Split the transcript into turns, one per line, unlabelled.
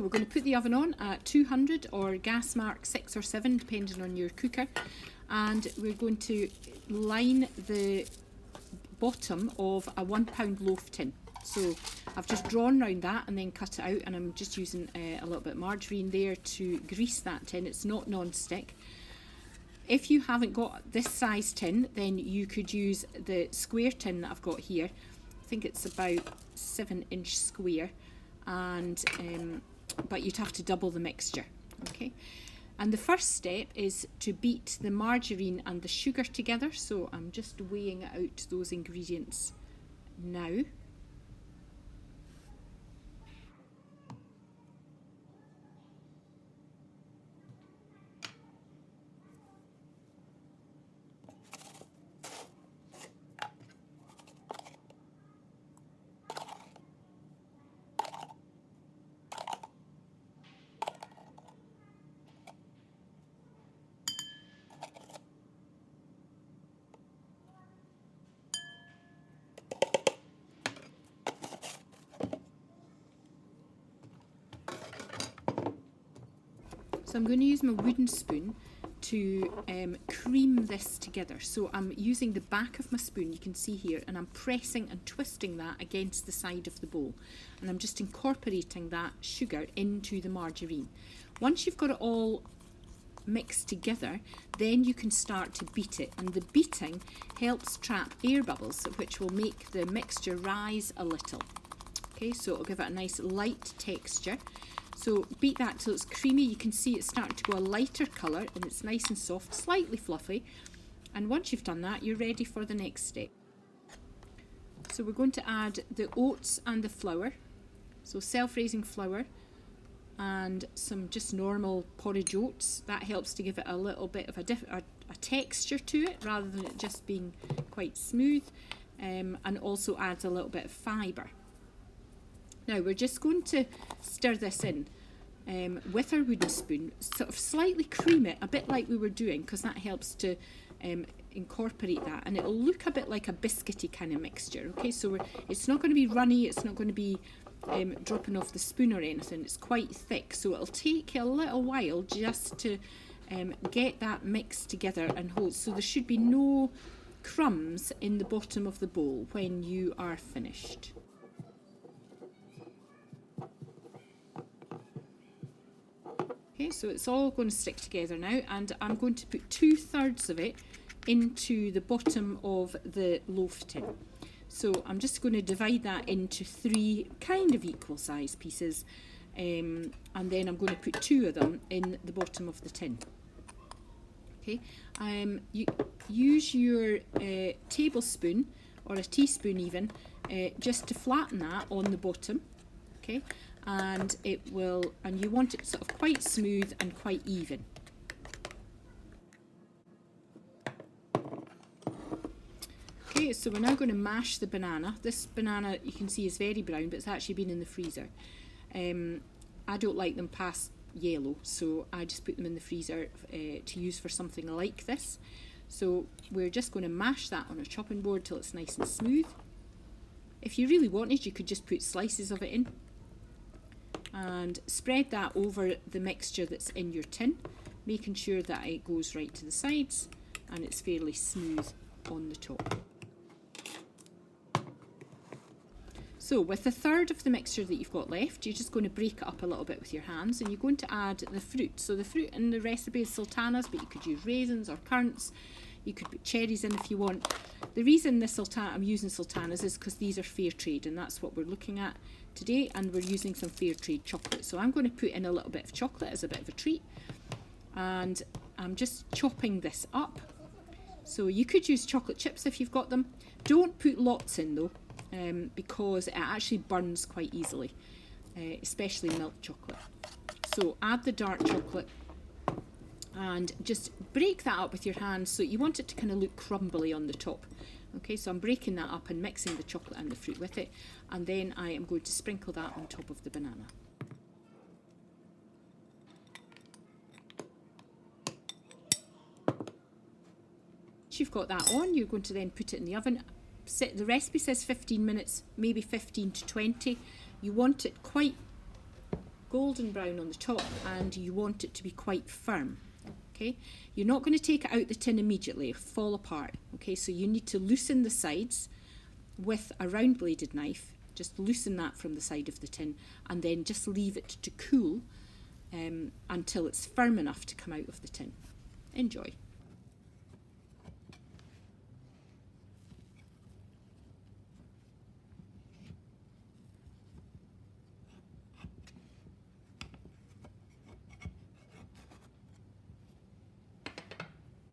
we're going to put the oven on at 200 or gas mark 6 or 7 depending on your cooker, and we're going to line the bottom of a £1 loaf tin. So I've just drawn round that and then cut it out, and I'm just using a little bit of margarine there to grease that tin. It's not non-stick. If you haven't got this size tin, then you could use the square tin that I've got here. I think it's about 7-inch square, and but you'd have to double the mixture. Okay, and the first step is to beat the margarine and the sugar together. So I'm just weighing out those ingredients now. So I'm going to use my wooden spoon to cream this together. So I'm using the back of my spoon, you can see here, and I'm pressing and twisting that against the side of the bowl. And I'm just incorporating that sugar into the margarine. Once you've got it all mixed together, then you can start to beat it. And the beating helps trap air bubbles, which will make the mixture rise a little. Okay, so it'll give it a nice light texture. So beat that till it's creamy. You can see it's starting to go a lighter colour and it's nice and soft, slightly fluffy. And once you've done that, you're ready for the next step. So we're going to add the oats and the flour. So self-raising flour and some just normal porridge oats. That helps to give it a little bit of a texture to it rather than it just being quite smooth, and also adds a little bit of fibre. Now we're just going to stir this in with our wooden spoon, sort of slightly cream it, a bit like we were doing, because that helps to incorporate that, and it'll look a bit like a biscuity kind of mixture. Okay, so it's not going to be runny, it's not going to be dropping off the spoon or anything. It's quite thick, so it'll take a little while just to get that mixed together and hold. So there should be no crumbs in the bottom of the bowl when you are finished. Okay, so it's all going to stick together now, and I'm going to put 2/3 of it into the bottom of the loaf tin. So I'm just going to divide that into 3 kind of equal size pieces, and then I'm going to put 2 of them in the bottom of the tin. Okay, you use your tablespoon or a teaspoon even, just to flatten that on the bottom. Okay, and you want it sort of quite smooth and quite even. Okay, so we're now going to mash the banana. This banana, you can see, is very brown, but it's actually been in the freezer. I don't like them past yellow, so I just put them in the freezer to use for something like this. So we're just going to mash that on a chopping board till it's nice and smooth. If you really wanted, you could just put slices of it in and spread that over the mixture that's in your tin, making sure that it goes right to the sides and it's fairly smooth on the top. So with 1/3 of the mixture that you've got left, you're just going to break it up a little bit with your hands, and you're going to add the fruit. So the fruit in the recipe is sultanas, but you could use raisins or currants. You could put cherries in if you want. The reason I'm using sultanas is because these are fair trade, and that's what we're looking at today, and we're using some fair trade chocolate. So I'm going to put in a little bit of chocolate as a bit of a treat, and I'm just chopping this up. So you could use chocolate chips if you've got them. Don't put lots in though, because it actually burns quite easily, especially milk chocolate. So add the dark chocolate and just break that up with your hands. So you want it to kind of look crumbly on the top. Okay, so I'm breaking that up and mixing the chocolate and the fruit with it, and then I am going to sprinkle that on top of the banana. Once you've got that on, you're going to then put it in the oven. The recipe says 15 minutes, maybe 15 to 20. You want it quite golden brown on the top, and you want it to be quite firm. Okay, you're not going to take it out the tin immediately, it'll fall apart. Okay, so you need to loosen the sides with a round bladed knife. Just loosen that from the side of the tin, and then just leave it to cool until it's firm enough to come out of the tin. Enjoy.